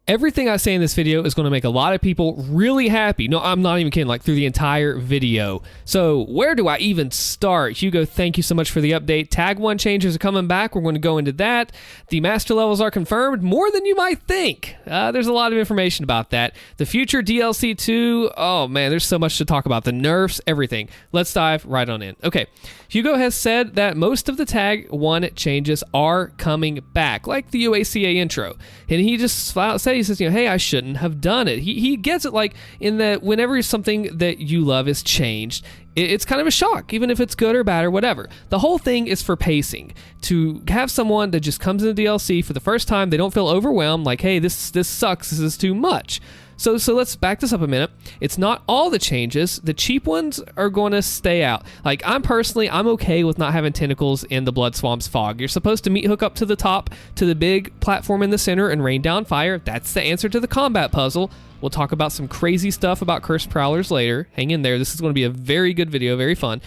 Everything I say in this video is going to make a lot of people really happy. No, I'm not even kidding, like through the entire video. So where do I even start? Hugo, thank you so much for the update. TAG1 changes are coming back. We're going to go into that. The master levels are confirmed, more than you might think. There's a lot of information about that. The future DLC 2, oh man, there's so much to talk about. The nerfs, everything. Let's dive right on in. Okay, Hugo has said that most of the TAG1 changes are coming back, like the UACA intro. And he just said, he says, hey, I shouldn't have done it. He gets it, like in that whenever something that you love is changed, it's kind of a shock, even if it's good or bad or whatever. The whole thing is for pacing. To have someone that just comes into DLC for the first time, they don't feel overwhelmed, like, hey, this sucks, this is too much. So let's back this up a minute. It's not all the changes. The cheap ones are going to stay out. Like, I'm okay with not having tentacles in the Blood Swamp's fog. You're supposed to hook up to the top, to the big platform in the center and rain down fire. That's the answer to the combat puzzle. We'll talk about some crazy stuff about Cursed Prowlers later. Hang in there. This is going to be a very good video, very fun.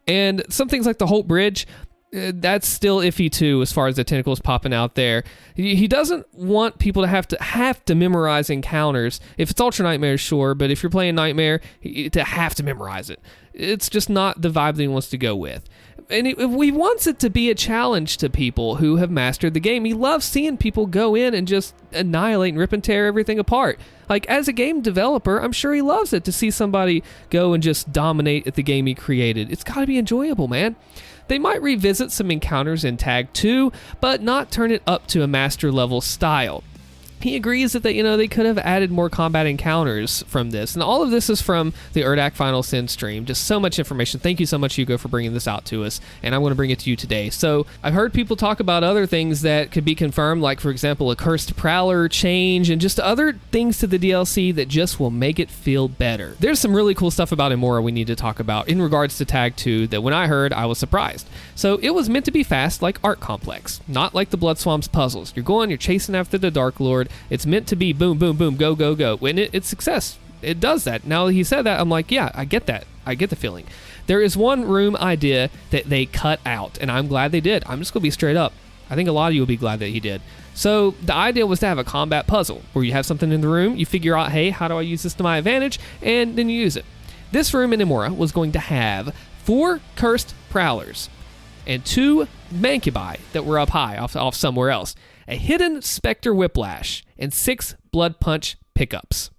And some things like the Holt Bridge, that's still iffy too, as far as the tentacles popping out there. He doesn't want people to have to memorize encounters. If it's Ultra Nightmare, sure, but if you're playing Nightmare, to have to memorize it. It's just not the vibe that he wants to go with. And he wants it to be a challenge to people who have mastered the game. He loves seeing people go in and just annihilate and rip and tear everything apart. Like, as a game developer, I'm sure he loves it to see somebody go and just dominate at the game he created. It's got to be enjoyable, man. They might revisit some encounters in Tag 2, but not turn it up to a master level style. He agrees that they could have added more combat encounters from this. And all of this is from the Urdak Final Sin stream. Just so much information. Thank you so much, Hugo, for bringing this out to us. And I'm going to bring it to you today. So I've heard people talk about other things that could be confirmed, like, for example, a Cursed Prowler change and just other things to the DLC that just will make it feel better. There's some really cool stuff about Imora we need to talk about in regards to Tag 2 that when I heard, I was surprised. So it was meant to be fast like Art Complex, not like the Blood Swamp's puzzles. You're chasing after the Dark Lord. It's meant to be boom, boom, boom, go, go, go. And it's success. It does that. Now he said that, I'm like, yeah, I get that. I get the feeling. There is one room idea that they cut out, and I'm glad they did. I'm just going to be straight up. I think a lot of you will be glad that he did. So the idea was to have a combat puzzle where you have something in the room, you figure out, hey, how do I use this to my advantage? And then you use it. This room in Imora was going to have 4 Cursed Prowlers and 2 Mancubi that were up high off somewhere else, a hidden Spectre Whiplash, and 6 Blood Punch pickups.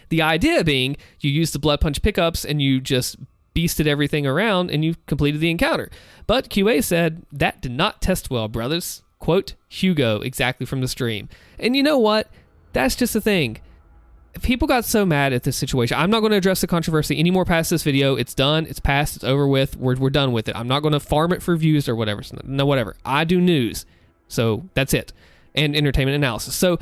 The idea being you use the Blood Punch pickups and you just beasted everything around and you completed the encounter. But QA said, that did not test well, brothers. Quote, Hugo, exactly from the stream. And you know what? That's just the thing. People got so mad at this situation. I'm not going to address the controversy anymore past this video. It's done. It's past. It's over with. We're done with it. I'm not going to farm it for views or whatever. No, whatever. I do news. So that's it. And entertainment analysis. So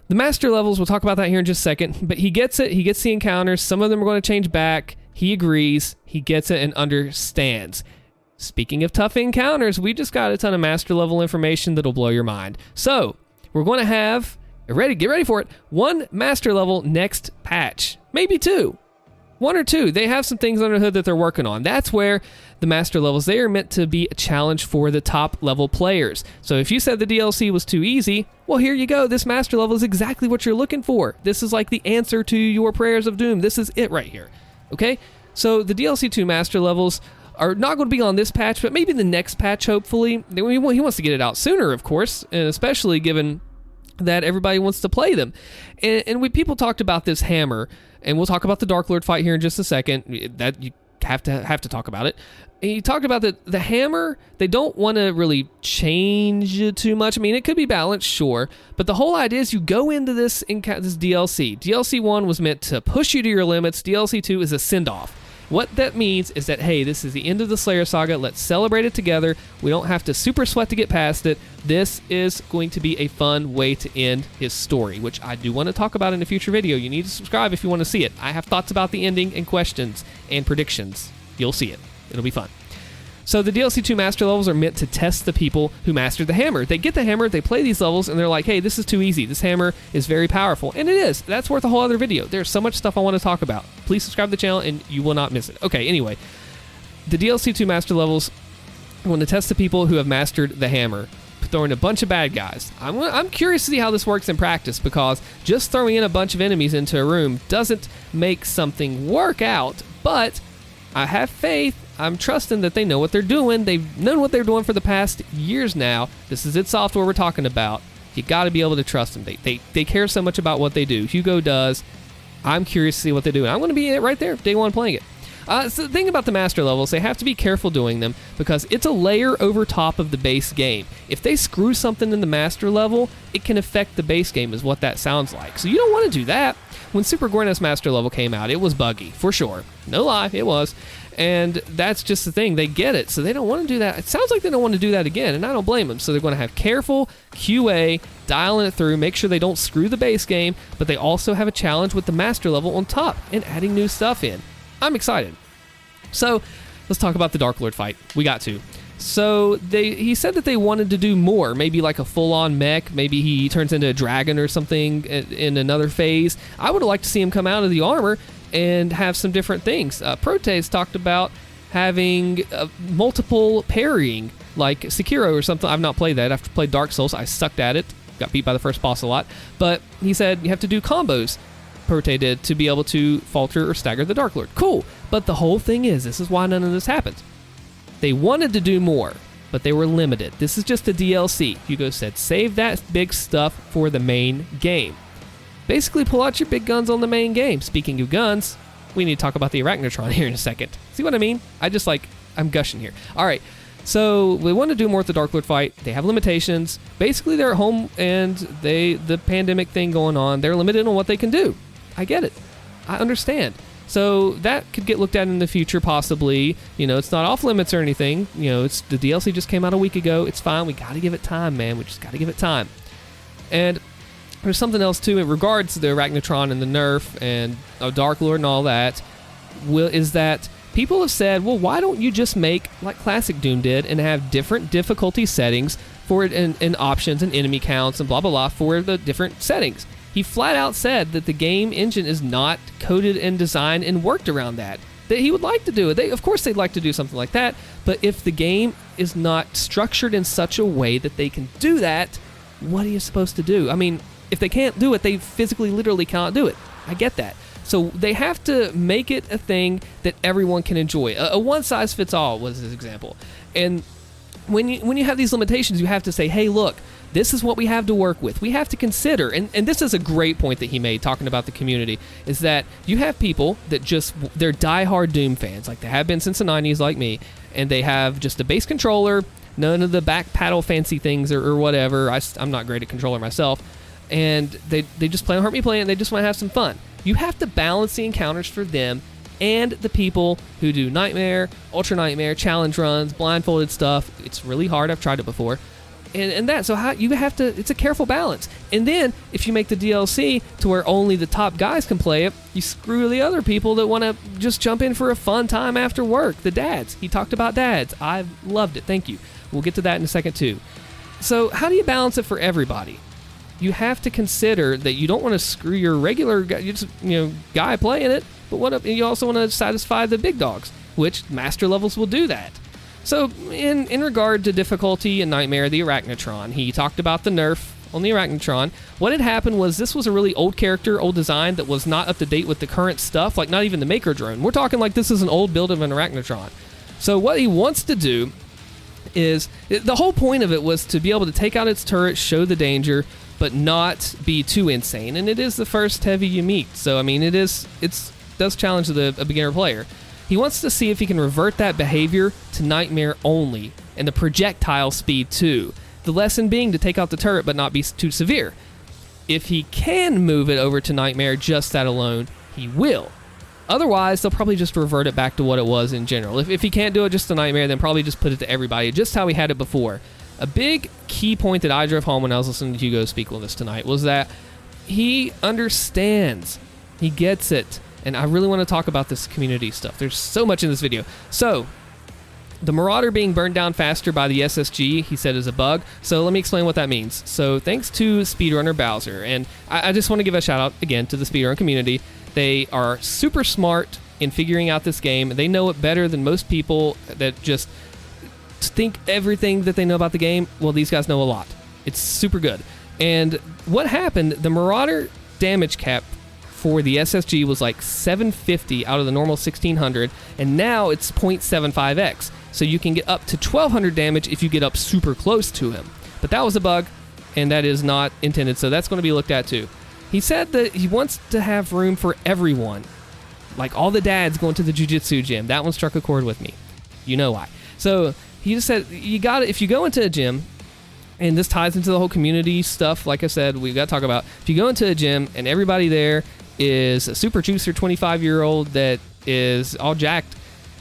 the master levels, we'll talk about that here in just a second. But he gets it. He gets the encounters. Some of them are going to change back. He agrees. He gets it and understands. Speaking of tough encounters, we just got a ton of master level information that'll blow your mind. So we're going to have... get ready for it. 1 master level next patch. Maybe 2. 1 or 2. They have some things under the hood that they're working on. That's where the master levels, they are meant to be a challenge for the top level players. So if you said the DLC was too easy, well, here you go. This master level is exactly what you're looking for. This is like the answer to your prayers of doom. This is it right here. Okay? So the DLC 2 master levels are not going to be on this patch, but maybe the next patch, hopefully. He wants to get it out sooner, of course, and especially given that everybody wants to play them. And people talked about this hammer, and we'll talk about the Dark Lord fight here in just a second. That you have to talk about it. And he talked about the hammer. They don't want to really change it too much. I mean, it could be balanced, sure, but the whole idea is you go into this DLC. DLC 1 was meant to push you to your limits. DLC 2 is a send-off. What that means is that, hey, this is the end of the Slayer Saga. Let's celebrate it together. We don't have to super sweat to get past it. This is going to be a fun way to end his story, which I do want to talk about in a future video. You need to subscribe if you want to see it. I have thoughts about the ending and questions and predictions. You'll see it. It'll be fun. So the DLC 2 master levels are meant to test the people who mastered the hammer. They get the hammer, they play these levels, and they're like, hey, this is too easy. This hammer is very powerful. And it is. That's worth a whole other video. There's so much stuff I want to talk about. Please subscribe to the channel, and you will not miss it. Okay, anyway. The DLC 2 master levels want to test the people who have mastered the hammer. throwing a bunch of bad guys. I'm curious to see how this works in practice, because just throwing in a bunch of enemies into a room doesn't make something work out, but I have faith. I'm trusting that they know what they're doing. They've known what they're doing for the past years now. This is id Software we're talking about. You got to be able to trust them. They care so much about what they do. Hugo does. I'm curious to see what they do, and I'm going to be right there day one playing it. So the thing about the master levels, they have to be careful doing them, because it's a layer over top of the base game. If they screw something in the master level, it can affect the base game, is what that sounds like. So you don't want to do that. When Super Gorness master level came out, it was buggy, for sure. No lie, it was. And that's just the thing. They get it, so they don't want to do that. It sounds like they don't want to do that again, and I don't blame them. So they're going to have careful QA, dialing it through, make sure they don't screw the base game, but they also have a challenge with the master level on top and adding new stuff in. I'm excited. So let's talk about the Dark Lord fight. We got to. So he said that they wanted to do more, maybe like a full-on mech. Maybe he turns into a dragon or something in another phase. I would have liked to see him come out of the armor and have some different things. Proteus talked about having multiple parrying, like Sekiro or something. I've not played that. I've played Dark Souls. I sucked at it. Got beat by the first boss a lot. But he said you have to do combos. Prote did, to be able to falter or stagger the Dark Lord. Cool. But the whole thing is, this is why none of this happens. They wanted to do more, but they were limited. This is just a DLC. Hugo said, save that big stuff for the main game. Basically, pull out your big guns on the main game. Speaking of guns, we need to talk about the Arachnotron here in a second. See what I mean? I'm gushing here. All right. So we want to do more with the Dark Lord fight. They have limitations. Basically, they're at home, and the pandemic thing going on, they're limited on what they can do. I get it. I understand. So that could get looked at in the future, possibly. You know, it's not off limits or anything. You know, the DLC just came out a week ago. It's fine. We got to give it time, man. We just got to give it time. And there's something else, too, in regards to the Arachnotron and the Nerf and Dark Lord and all that, is that people have said, well, why don't you just make like Classic Doom did and have different difficulty settings for it, and options and enemy counts and blah, blah, blah for the different settings. He flat out said that the game engine is not coded and designed and worked around that he would like to do it. Of course they'd like to do something like that, but if the game is not structured in such a way that they can do that, what are you supposed to do? I mean, if they can't do it, they physically, literally cannot do it. I get that. So they have to make it a thing that everyone can enjoy. A one-size-fits-all was his example. And when you have these limitations, you have to say, hey, look, this is what we have to work with. We have to consider, and this is a great point that he made talking about the community, is that you have people that they're diehard Doom fans, like they have been since the 90s like me, and they have just a base controller, none of the back paddle fancy things or whatever. I'm not great at controller myself, and they just play on Heart Me Play, and they just want to have some fun. You have to balance the encounters for them and the people who do Nightmare, Ultra Nightmare, challenge runs, blindfolded stuff. It's really hard. I've tried it before. So you have to, it's a careful balance. And then if you make the DLC to where only the top guys can play it, you screw the other people that want to just jump in for a fun time after work. The dads. He talked about dads. I loved it. Thank you. We'll get to that in a second too. So how do you balance it for everybody? You have to consider that you don't want to screw your regular guy playing it, but you also want to satisfy the big dogs, which master levels will do that. So in regard to difficulty and Nightmare, the Arachnotron, he talked about the nerf on the Arachnotron. What had happened was this was a really old character, old design that was not up to date with the current stuff, like not even the Maker drone. We're talking like this is an old build of an Arachnotron. So what he wants to do is, the whole point of it was to be able to take out its turret, show the danger, but not be too insane. And it is the first heavy you meet. So, I mean, it does challenge a beginner player. He wants to see if he can revert that behavior to Nightmare only, and the projectile speed too. The lesson being to take out the turret but not be too severe. If he can move it over to Nightmare just that alone, he will. Otherwise, they'll probably just revert it back to what it was in general. If he can't do it just to Nightmare, then probably just put it to everybody, just how he had it before. A big key point that I drove home when I was listening to Hugo speak on this tonight was that he understands. He gets it. And I really want to talk about this community stuff. There's so much in this video. So, the Marauder being burned down faster by the SSG, he said, is a bug. So let me explain what that means. So thanks to speedrunner Bowser, and I just want to give a shout out again to the speedrun community. They are super smart in figuring out this game. They know it better than most people that just think everything that they know about the game. Well, these guys know a lot. It's super good. And what happened, the Marauder damage cap for the SSG was like 750 out of the normal 1600, and now it's 0.75x. So you can get up to 1200 damage if you get up super close to him. But that was a bug, and that is not intended, so that's going to be looked at too. He said that he wants to have room for everyone. Like all the dads going to the jiu-jitsu gym. That one struck a chord with me. You know why. So he just said, if you go into a gym, and this ties into the whole community stuff, like I said, we got to talk about. If you go into a gym and everybody there is a super juicer 25-year-old that is all jacked,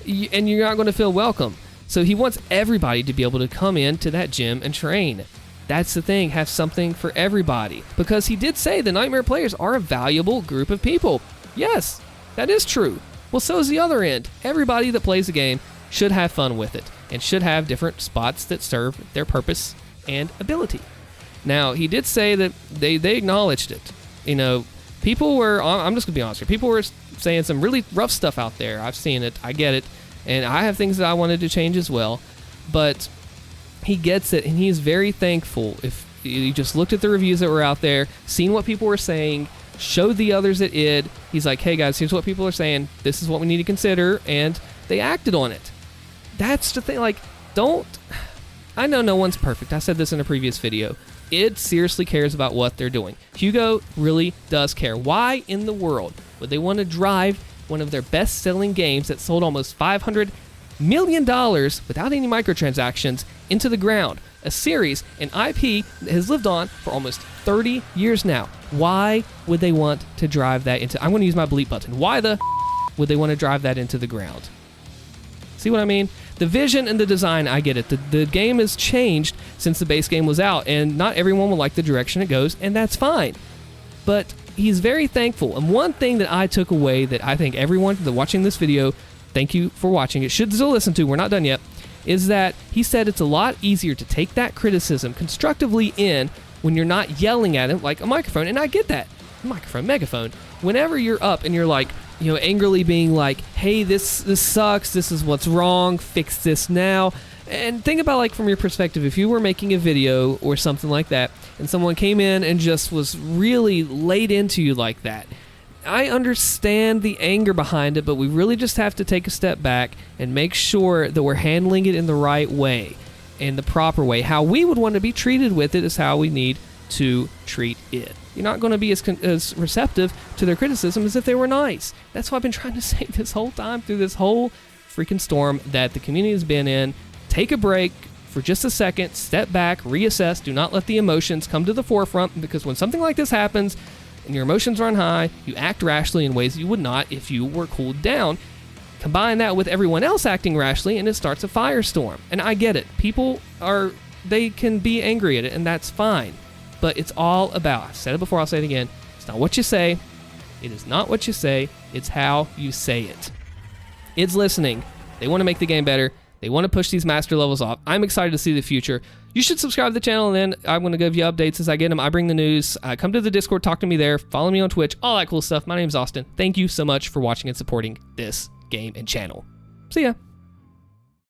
and you're not going to feel welcome. So he wants everybody to be able to come into that gym and train. That's the thing, have something for everybody. Because he did say the Nightmare players are a valuable group of people. Yes, that is true. Well, so is the other end. Everybody that plays the game should have fun with it and should have different spots that serve their purpose and ability. Now, he did say that they acknowledged it. You know, people were, I'm just going to be honest here, people were saying some really rough stuff out there. I've seen it, I get it, and I have things that I wanted to change as well, but he gets it, and he's very thankful. If you just looked at the reviews that were out there, seen what people were saying, showed the others at id, he's like, hey guys, here's what people are saying, this is what we need to consider, and they acted on it. That's the thing, like, I know no one's perfect. I said this in a previous video. It seriously cares about what they're doing. Hugo really does care. Why in the world would they want to drive one of their best-selling games that sold almost $500 million without any microtransactions into the ground? A series, an IP that has lived on for almost 30 years now. Why would they want to drive that into... I'm going to use my bleep button. Why the would they want to drive that into the ground? See what I mean? The vision and the design, I get it. The game has changed since the base game was out, and not everyone will like the direction it goes, and that's fine. But he's very thankful. And one thing that I took away that I think everyone that's watching this video, thank you for watching it, should still listen to, we're not done yet, is that he said it's a lot easier to take that criticism constructively in when you're not yelling at him like a microphone. And I get that. Microphone, megaphone. Whenever you're up and you're like, you know, angrily being like, hey, this sucks, this is what's wrong, fix this now. And think about, like, from your perspective, if you were making a video or something like that, and someone came in and just was really laid into you like that. I understand the anger behind it, but we really just have to take a step back and make sure that we're handling it in the right way, in the proper way. How we would want to be treated with it is how we need to treat it. You're not going to be as receptive to their criticism as if they were nice. That's what I've been trying to say this whole time through this whole freaking storm that the community has been in. Take a break for just a second, step back, reassess, do not let the emotions come to the forefront, because when something like this happens and your emotions run high, you act rashly in ways you would not if you were cooled down. Combine that with everyone else acting rashly and it starts a firestorm. And I get it. People they can be angry at it, and that's fine. But it's all about, I said it before, I'll say it again, it's not what you say. It is not what you say. It's how you say it. It's listening. They want to make the game better. They want to push these master levels off. I'm excited to see the future. You should subscribe to the channel, and then I'm going to give you updates as I get them. I bring the news. Come to the Discord, talk to me there. Follow me on Twitch, all that cool stuff. My name's Austin. Thank you so much for watching and supporting this game and channel. See ya.